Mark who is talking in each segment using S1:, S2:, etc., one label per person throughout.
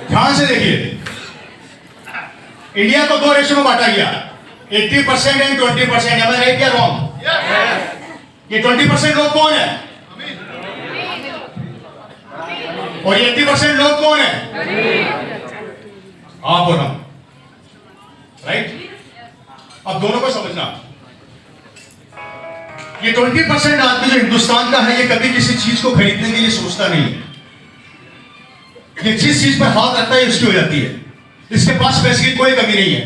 S1: ध्यान से देखिए, इंडिया को 2 रेशो में बांटा गया, 80% एंड 20%। am I right या रॉन्ग? ये 20% लोग कौन है और ये 80% लोग कौन है? आप और हम, राइट? अब दोनों को समझना, ये 20% आदमी जो हिंदुस्तान का है, ये कभी किसी चीज को खरीदने के लिए सोचता नहीं है। ये जिस चीज पर हाथ रखता है उसकी हो जाती है। इसके पास पैसे की कोई कमी नहीं है,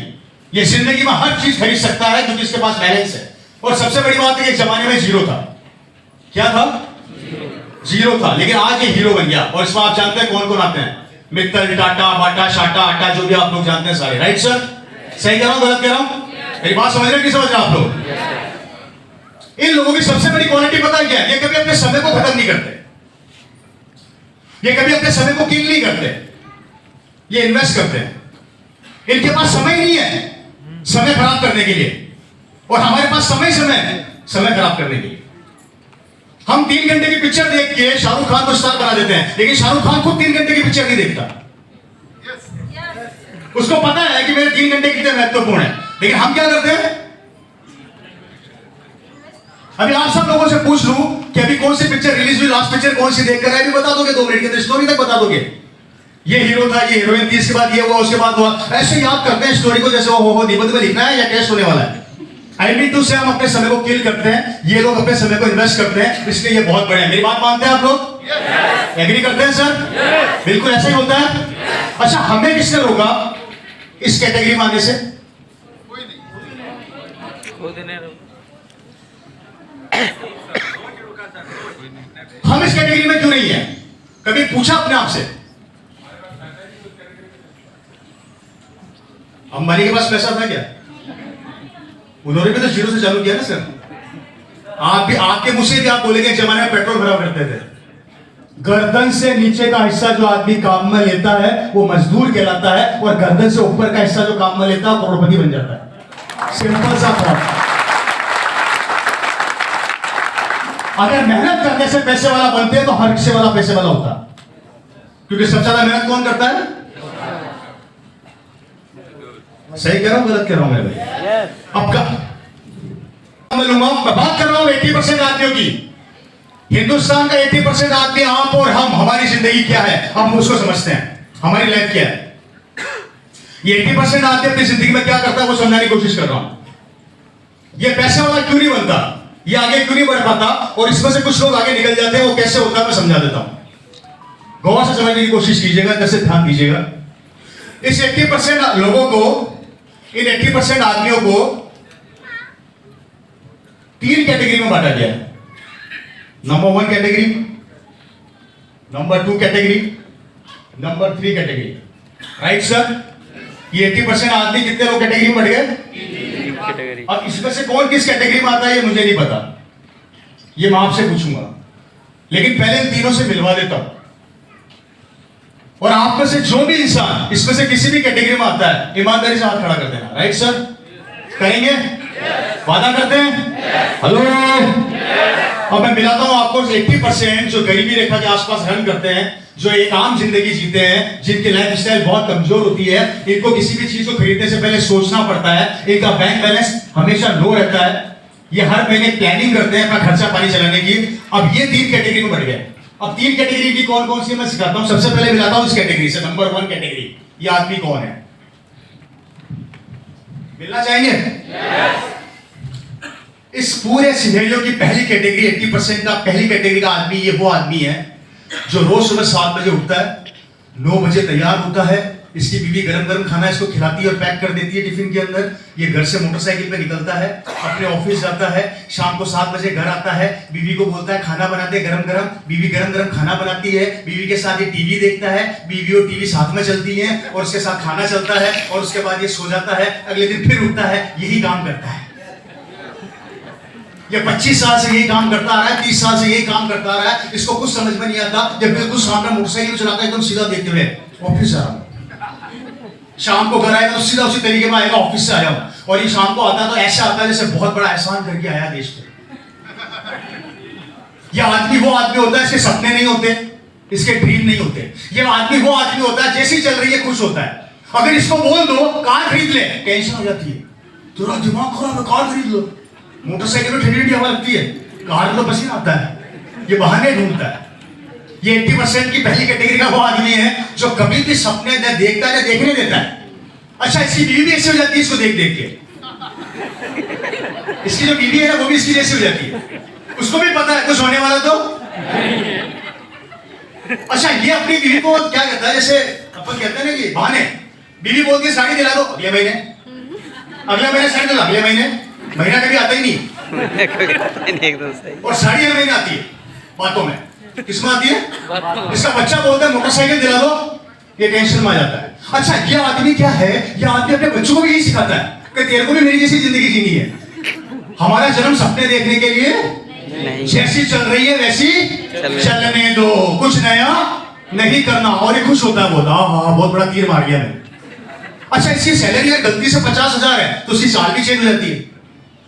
S1: ये जिंदगी में हर चीज खरीद सकता है क्योंकि इसके पास बैलेंस है। और सबसे बड़ी बात है कि एक जमाने में जीरो था। क्या था? जीरो था, लेकिन आज ये हीरो बन गया। और इसमें आप जानते हैं कौन कौन आते हैं? मित्तल, टाटा, बाटा, शाटा, आटा, जो भी आप लोग जानते हैं सारे। Right sir? सही कह रहा हूं, गलत कह रहा हूं? मेरी बात समझ रहे हैं कि समझ रहे हैं आप लोग? इन लोगों की सबसे बड़ी क्वालिटी पता है क्या है? ये कभी अपने समय को खत्म नहीं करते, ये कभी अपने समय को किल नहीं करते, ये इन्वेस्ट करते हैं। इनके पास समय नहीं है समय खराब करने के लिए, और हमारे पास समय है समय खराब करने के लिए। हम 3 घंटे की पिक्चर देख के शाहरुख खान को स्टार बना देते हैं, लेकिन शाहरुख खान खुद 3 घंटे की पिक्चर नहीं देखता। उसको पता है कि मेरे 3 घंटे कितने महत्वपूर्ण है, लेकिन हम क्या करते हैं? अभी आप सब लोगों से पूछ लूं कि अभी कौन सी पिक्चर रिलीज हुई, लास्ट पिक्चर कौन सी देखकर आए, अभी बता दोगे 2 मिनट के अंदर, स्टोरी तक बता दोगे। ये हीरो था, ये हीरोइन थी, इसके बाद ये हुआ, उसके बाद हुआ। ऐसे याद करते हैं स्टोरी को जैसे वो हो निबंध में लिखना है या टेस्ट होने वाला है। आई मीन टू से हम अपने समय को किल करते हैं, ये लोग अपने समय को इन्वेस्ट करते हैं, इसलिए ये बहुत बड़े हैं। मेरी बात मानते हैं आप लोग? एग्री करते हैं सर? बिल्कुल ऐसा ही होता है। अच्छा, हमें किसने रोका इस कैटेगरी में आने से? हम इस कैटेगरी में क्यों नहीं है? कभी पूछा अपने आप से? अंबानी के पास पैसा था क्या? उन्होंने भी तो जीरो से चालू किया ना सर। आप भी, आपके मुंह से भी आप बोलेंगे जमाने में पेट्रोल भरा करते थे। गर्दन से नीचे का हिस्सा जो आदमी काम में लेता है वो मजदूर कहलाता है, और गर्दन से ऊपर का हिस्सा जो काम में लेता है वो करोड़पति बन जाता है। सिंपल सा बात। अगर मेहनत करने से पैसे वाला बनते हैं तो हर किसी वाला पैसे वाला होता, क्योंकि सबसे ज्यादा मेहनत कौन करता है? सही कह रहा हूं, गलत कह रहा हूं मेरे भाई? अब का मैं बात कर रहा हूं 80% आदमियों की। हिंदुस्तान का 80% आदमी, आप और हम, हमारी जिंदगी क्या है हम उसको समझते हैं, हमारी लाइफ क्या है। ये 80% आदमी अपनी जिंदगी में क्या करता है वो समझाने की कोशिश कर रहा हूं। ये पैसे वाला क्यों नहीं बनता, ये आगे क्यों नहीं बढ़ पाता, और इसमें से कुछ लोग आगे निकल जाते हैं, वो कैसे होता है मैं समझा देता हूं। गौर से समझने की कोशिश कीजिएगा, जैसे ध्यान दीजिएगा। इस 80% लोगों को, इन 80% आदमियों को 3 कैटेगरी में बांटा गया है। Number 1 category, number 2 category, number 3 category. Right sir? ये 80% आदमी कितने लोग कैटेगरी में बढ़ गए? अब इसमें से कौन किस कैटेगरी में आता है ये मुझे नहीं पता, ये मैं आपसे पूछूंगा, लेकिन पहले इन तीनों से मिलवा देता हूं। और आप में से जो भी इंसान इसमें से किसी भी कैटेगरी में आता है, ईमानदारी से हाथ खड़ा कर देना। Right sir? करेंगे? वादा करते हैं? हेलो? और मैं मिलाता हूं आपको 80% जो गरीबी रेखा के आसपास रन करते हैं, जो एक आम जिंदगी जीते हैं, जिनकी लाइफ स्टाइल बहुत कमजोर होती है, इनको किसी भी चीज को खरीदने से पहले सोचना पड़ता है, इनका बैंक बैलेंस हमेशा लो रहता है, ये हर महीने प्लानिंग करते हैं अपना खर्चा पानी चलाने की। अब ये 3 कैटेगरी में बढ़ गए। अब 3 कैटेगरी की कौन कौन सी मैं सिखाता हूं। सबसे पहले मिलाता हूं इस कैटेगरी से, नंबर 1 कैटेगरी। ये आदमी कौन है? मिलना चाहेंगे? इस पूरे सिनेरियो की पहली कैटेगरी 80% का, पहली कैटेगरी का आदमी, ये वो आदमी है जो रोज सुबह 7 बजे उठता है, 9 बजे तैयार होता है, इसकी बीवी गरम गरम खाना इसको खिलाती है और पैक कर देती है टिफिन के अंदर। ये घर से मोटरसाइकिल पे निकलता है, अपने ऑफिस जाता है, शाम को 7 बजे घर आता है, बीवी को बोलता है खाना बनाते गरम गरम, बीवी गरम गरम खाना बनाती है, बीवी के साथ ये टीवी देखता है, बीवी और टीवी साथ में चलती है, और उसके साथ खाना चलता है, और उसके बाद ये सो जाता है, अगले दिन फिर उठता है, यही काम करता है। ये 25 साल से यही काम करता आ रहा है, 30 साल से यही काम करता आ रहा है। इसको कुछ समझ में नहीं आता, जब बिल्कुल सामने मोटरसाइकिल चलाता है एकदम सीधा देखते हुए ऑफिस आ रहा हूं, शाम को घर आएगा तो सीधा उसी तरीके में आएगा, ऑफिस से आया हूं। और ये शाम को आता है तो ऐसा आता है जैसे बहुत बड़ा एहसान करके आया देश पे। ये आदमी वो आदमी होता है, इसके सपने नहीं होते, इसके ड्रीम नहीं होते। ये आदमी वो आदमी होता है जैसी चल रही है खुश होता है। अगर इसको बोल दो कार खरीद ले, टेंशन हो जाती है, तेरा दिमाग खराब है, कार खरीद लो। मोटरसाइकिल में ठंडी ठंडी हवा लगती है, कार में तो पसीना आता है, ये बहाने ढूंढता है। ये 80% की पहली कैटेगरी का वो आदमी है जो कभी भी सपने न देखता है न देखने देता है। अच्छा, इसकी बीवी भी ऐसी हो जाती है इसको देख देख के। इसकी जो बीवी है ना वो भी इसकी जैसी हो जाती है, उसको भी पता है कुछ होने वाला तो। अच्छा, ये अपनी बीवी को क्या कहता है, जैसे अपन कहते हैं ना कि बहाने, बीवी बोलती है साड़ी दिला दो अगले महीने, अगले महीने साड़ी दिला, अगले महीने, महीना कभी आता ही नहीं।
S2: एकदम सही।
S1: और साड़ी हर महीने आती है बातों में। किसमें आती है? इसका बच्चा बोलता है मोटरसाइकिल दिला दो, ये टेंशन में आ जाता है। अच्छा, ये आदमी क्या है, ये आदमी अपने बच्चों को भी यही सिखाता है कि तेरे को भी मेरी जैसी जिंदगी जीनी है। हमारा जन्म सपने देखने के लिए नहीं, जैसी चल रही है वैसी चलने दो, कुछ नया नहीं करना। और ये खुश होता है, बोलता हाँ बहुत बड़ा तीर मार गया मैं। अच्छा, इसकी सैलरी है गलती से 50,000 है तो उसकी साल भी चेंज हो जाती है।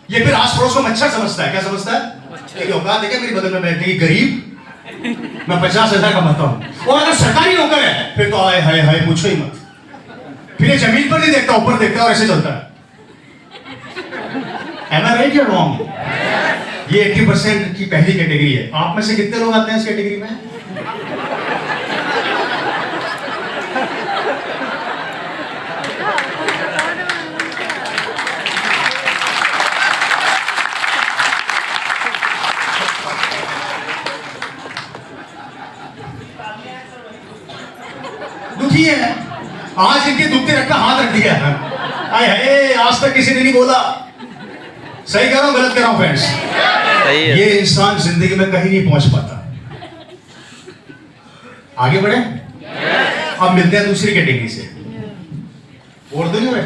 S1: ये फिर आस पड़ोस को मच्छर समझता है। क्या समझता है? औकात है क्या मेरी बगल में बैठने की, गरीब, मैं 50,000 कमाता हूं। और अगर सरकारी नौकर है फिर तो आए हाय हाय पूछो ही मत। फिर ये जमीन पर नहीं देखता, ऊपर देखता है और ऐसे चलता है। Am I right or wrong? ये 80% की पहली कैटेगरी है। आप में से कितने लोग आते हैं इस कैटेगरी में? दुखी है, आज इनके दुखते रख का हाथ रख दिया है। आए हाय, आज तक किसी ने नहीं बोला। सही कह रहा हूं गलत कह रहा हूं फ्रेंड्स? ये इंसान जिंदगी में कहीं नहीं पहुंच पाता। आगे बढ़े। अब मिलते हैं दूसरी कैटेगरी से। और तो नहीं हो रहे?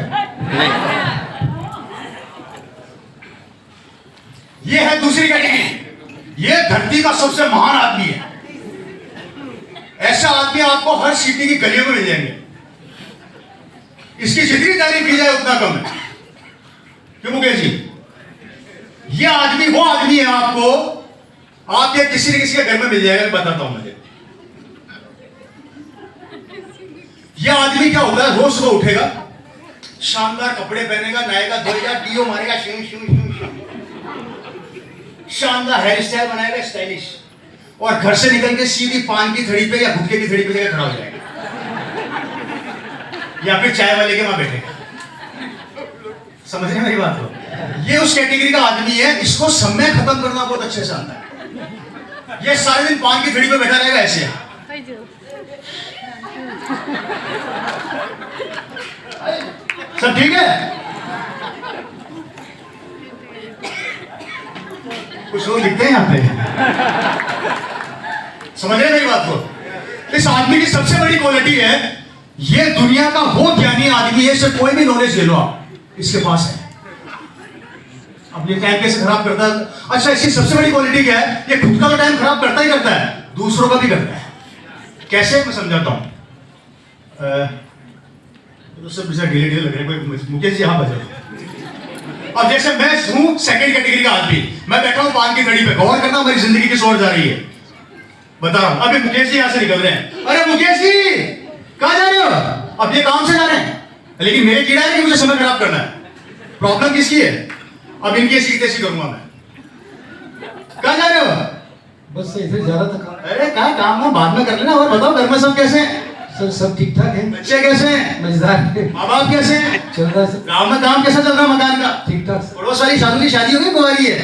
S1: ये है दूसरी कैटेगरी। ये धरती का सबसे महान आदमी है। ऐसा आदमी आपको हर सिटी की गलियों में मिल जाएंगे। इसकी जितनी तारीफ की जाए उतना कम है। क्यों मुकेश जी? ये आदमी वो आदमी है, आपको आपके किसी न किसी के घर में मिल जाएगा। मैं बताता हूं मुझे। यह आदमी क्या होता है, रोज सुबह उठेगा, शानदार कपड़े पहनेगा, नहाएगा, धोएगा, डीओ मारेगा, शू शू शू शू, शानदार हेयर स्टाइल बनाएगा, स्टाइलिश, और घर से निकल के सीधी पान की थड़ी पे या गुटखे की थड़ी पे जाकर खड़ा हो जाएगा, या फिर चाय वाले के वहां बैठेगा। समझ रहे मेरी बात को? ये उस कैटेगरी का आदमी है, इसको समय खत्म करना बहुत अच्छे से आता है। ये सारे दिन पान की थड़ी पे बैठा रहेगा ऐसे। सब ठीक है? कुछ लोग दिखते हैं यहाँ पे। समझ रहे मेरी बात को? इस आदमी की सबसे बड़ी क्वालिटी है, ये दुनिया का वो ज्ञानी आदमी है, इसे कोई भी नॉलेज ले लो आप, इसके पास है। अपने टाइम कैसे खराब करता है। अच्छा, इसकी सबसे बड़ी क्वालिटी क्या है, ये खुद का तो टाइम खराब करता ही करता है, दूसरों का भी करता है। कैसे, मैं समझाता हूं। तो सब ढीले ढीले लग रहे हैं। कोई मुकेश जी यहाँ बजाओ। अब जैसे मैं हूं सेकंड कैटेगरी का आदमी, मैं बैठा हूं पान की थड़ी पे, गौर करना मेरी जिंदगी किस ओर जा रही है, बता रहा हूं। अभी मुकेश जी यहाँ से निकल रहे हैं। अरे मुकेश जी कहाँ जा रहे हो? अब ये काम से जा रहे हैं, लेकिन मेरे कीड़ा है कि मुझे समय खराब करना है। प्रॉब्लम किसकी है? अब इनकी ऐसी तैसी करूंगा मैं। कहाँ जा रहे हो?
S3: बस ऐसे जा रहा था।
S1: अरे कहाँ काम है, बाद में कर लेना। और बताओ घर में सब कैसे हैं?
S3: सर सब ठीक ठाक है।
S1: बच्चे कैसे हैं?
S3: मजेदार है।
S1: माँ बाप कैसे हैं?
S3: चल रहा है सर।
S1: गाँव में काम कैसा चल रहा है मकान का?
S3: ठीक ठाक सर।
S1: पड़ोस वाली शादी की शादी होगी, कुंवारी है?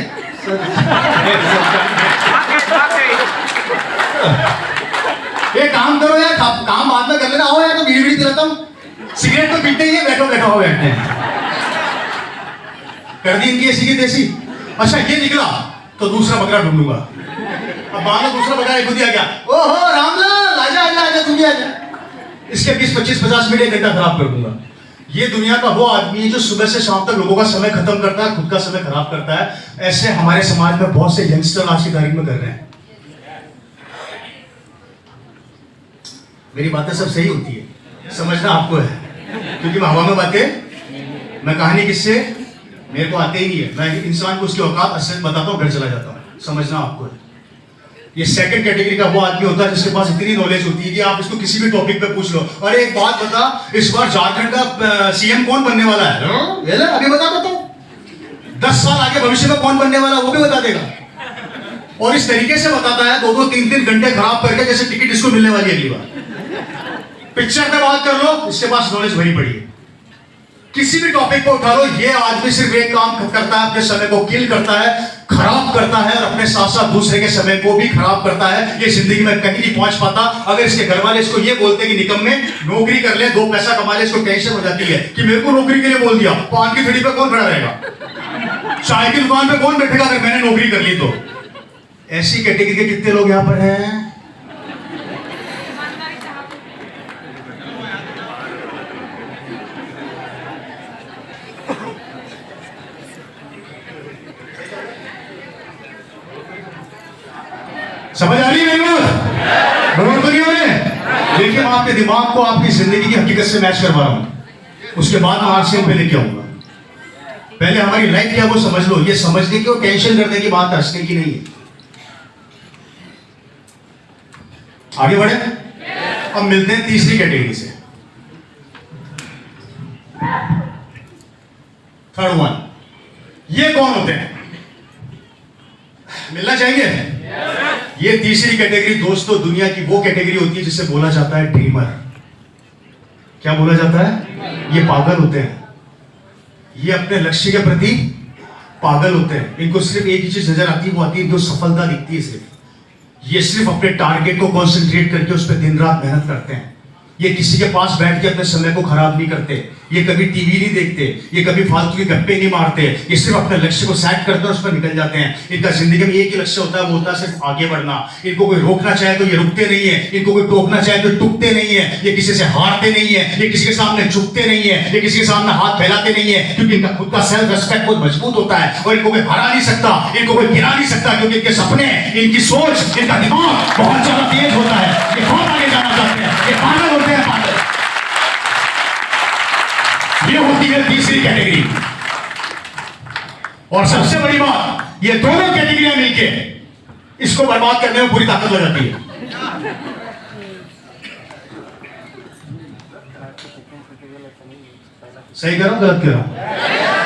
S1: ये काम करो यार, काम बाद में कर लेना। आओ यार, तो बीड़ी बीड़ी दिलाता हूँ, सिगरेट तो पीते ही है, बैठो बैठो हो बैठते हैं। कर दी इनकी ऐसी की तैसी। अच्छा, ये निकला तो दूसरा बकरा ढूंढूंगा। अब बाहर दूसरा बकरा खुद ही आ गया। ओहो रामलाल, आजा आजा आजा, तू भी आजा। इसके 20-25-50 मिनट, 1 घंटा खराब कर दूंगा। ये दुनिया का वो आदमी है जो सुबह से शाम तक लोगों का समय खत्म करता है, खुद का समय खराब करता है। ऐसे हमारे समाज में बहुत से यंगस्टर आज की तारीख में कर रहे हैं। मेरी बातें सब सही होती है, समझना आपको है, क्योंकि मैं हवा में बातें, मैं कहानी किससे, मेरे को आते ही नहीं है। मैं इंसान को उसकी औकात असलियत बताता हूँ, घर चला जाता हूँ। समझना आपको है। ये सेकंड कैटेगरी का वो आदमी होता है जिसके पास इतनी नॉलेज होती है कि आप इसको किसी भी टॉपिक पे पूछ लो, अरे एक बात बता, इस बार झारखंड का सीएम कौन बनने वाला है? ये ले, अभी बता देता हूं। 10 साल आगे भविष्य में कौन बनने वाला है वो भी बता देगा। और इस तरीके से बताता है, 2-2, 3-3 घंटे खराब करके, जैसे टिकट इसको मिलने वाली है अगली बार। पिक्चर पे बात कर लो, इसके पास नॉलेज भरी पड़ी है। किसी भी टॉपिक को उठा लो, ये आदमी सिर्फ एक काम करता है, अपने समय को किल करता है, खराब करता है, और अपने साथ साथ दूसरे के समय को भी खराब करता है। ये जिंदगी में कहीं नहीं पहुंच पाता। अगर इसके घर वाले इसको ये बोलते कि निकम्मे नौकरी कर ले, 2 पैसा कमा ले, इसको टेंशन हो जाती है कि मेरे को नौकरी के लिए बोल दिया, पान की थड़ी पे कौन खड़ा रहेगा, चाय की दुकान पे कौन बैठेगा अगर मैंने नौकरी कर ली तो। ऐसी कैटेगरी के कितने लोग यहां पर हैं? समझ आ रही है मेरी बात? बरोबर तो नहीं हो रहे? देखिए, मैं आपके दिमाग को आपकी जिंदगी की हकीकत से मैच करवा रहा हूं, उसके बाद मैं आरसीएम पे लेके आऊंगा। पहले हमारी लाइफ क्या वो समझ लो। ये समझने की और टेंशन करने की बात हंसने की नहीं है। आगे बढ़े, अब मिलते हैं तीसरी कैटेगरी से। थर्ड वन, ये कौन होते हैं? मिलना चाहिए। ये तीसरी कैटेगरी दोस्तों दुनिया की वो कैटेगरी होती है जिसे बोला जाता है ड्रीमर। क्या बोला जाता है? ये पागल होते हैं, ये अपने लक्ष्य के प्रति पागल होते हैं। इनको सिर्फ एक ही चीज नजर आती है, वो आती है जो सफलता दिखती है सिर्फ। ये सिर्फ अपने टारगेट को कंसंट्रेट करके उस पर दिन रात मेहनत करते हैं। ये किसी के पास बैठ के अपने समय को खराब नहीं करते, ये कभी टीवी नहीं देखते, ये कभी फालतू के गप्पे नहीं मारते, ये सिर्फ अपने लक्ष्य को सेट करते हैं और उस पर निकल जाते हैं। इनका जिंदगी में एक ही लक्ष्य होता है, वो होता है सिर्फ आगे बढ़ना। इनको कोई रोकना चाहे तो ये रुकते नहीं है, इनको कोई टोकना चाहे तो टूटते नहीं है, ये किसी से हारते नहीं है, ये किसी के सामने झुकते नहीं है, ये किसी के सामने हाथ फैलाते नहीं है, क्योंकि इनका खुद का सेल्फ रिस्पेक्ट बहुत मजबूत होता है और इनको कोई हरा नहीं सकता, इनको कोई गिरा नहीं सकता, क्योंकि इनके सपने, इनकी सोच, इनका दिमाग बहुत ज्यादा तेज होता है। ये बहुत आगे जाना चाहते हैं, ये पागल होते हैं, पागल। ये होती है तीसरी कैटेगरी। और सबसे बड़ी बात, ये दोनों कैटेगरियां मिलके इसको बर्बाद करने में पूरी ताकत लगाती है। सही करो गलत करो?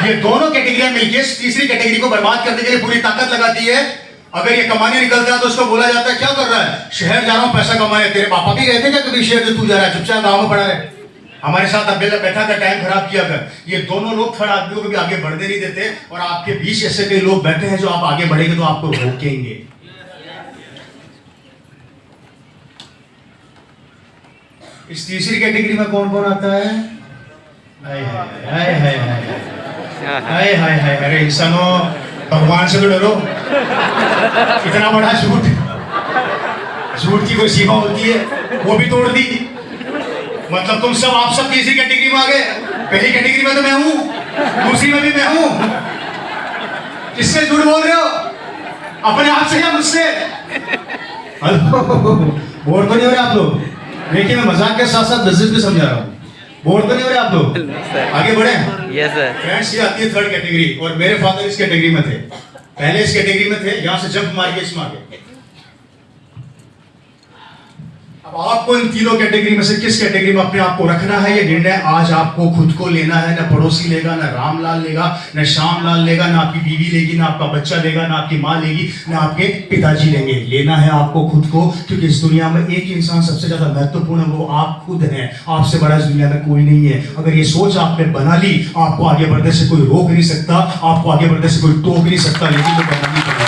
S1: ये दोनों कैटेगरियां मिलके तीसरी कैटेगरी को बर्बाद करने के लिए पूरी ताकत लगाती है। अगर ये कमाने निकलता है तो उसको बोला जाता है क्या कर रहा है? शहर जा रहा हूं पैसा कमाने। तेरे पापा भी गए थे क्या कभी शहर? जो तू जा रहा है चुपचाप गांव में पड़ा रहे, हमारे साथ अकेला बैठा कर टाइम खराब किया कर। ये दोनों लोग थर्ड आदमियों को भी आगे बढ़ने नहीं देते, और आपके बीच ऐसे कई लोग बैठे हैं जो आप आगे बढ़ेंगे तो आपको रोकेंगे। इस तीसरी कैटेगरी में कौन कौन आता है? हाय हाय हाय हाय हाय हाय। अरे इंसानों, भगवान से तो डरो। इतना बड़ा झूठ की कोई सीमा होती है, वो भी तोड़ दी। मतलब तुम सब, आप सब तीसरी कैटेगरी में आ गए। पहली कैटेगरी में तो मैं हूं, दूसरी में भी मैं हूं। किससे झूठ बोल रहे हो? अपने आप से या मुझसे? बोर तो नहीं हो रहे आप लोग? देखिए, मैं मजाक के साथ साथ बिजनेस भी समझा रहा हूं। बोर तो नहीं हो रहे आप लोग? आगे बढ़े।
S2: Yes sir.
S1: फ्रेंड्स, ये आती है थर्ड कैटेगरी, और मेरे फादर इस कैटेगरी में थे। पहले इस कैटेगरी में थे, यहां से जंप मार के इसमें आ गए। अब आपको इन तीनों कैटेगरी में से किस कैटेगरी में अपने आप को रखना है, ये निर्णय आज आपको खुद को लेना है। ना पड़ोसी लेगा, ना रामलाल लेगा, ना श्यामलाल लेगा, ना आपकी बीवी लेगी, ना आपका बच्चा लेगा, ना आपकी माँ लेगी, ना आपके पिताजी लेंगे। लेना है आपको खुद को, क्योंकि इस दुनिया में एक ही इंसान सबसे ज्यादा महत्वपूर्ण है, वो आप खुद हैं। आपसे बड़ा इस दुनिया में कोई नहीं है। अगर ये सोच आपने बना ली, आपको आगे बढ़ने से कोई रोक नहीं सकता, आपको आगे बढ़ने से कोई टोक नहीं सकता, लेकिन वो बनानी पड़ेगी।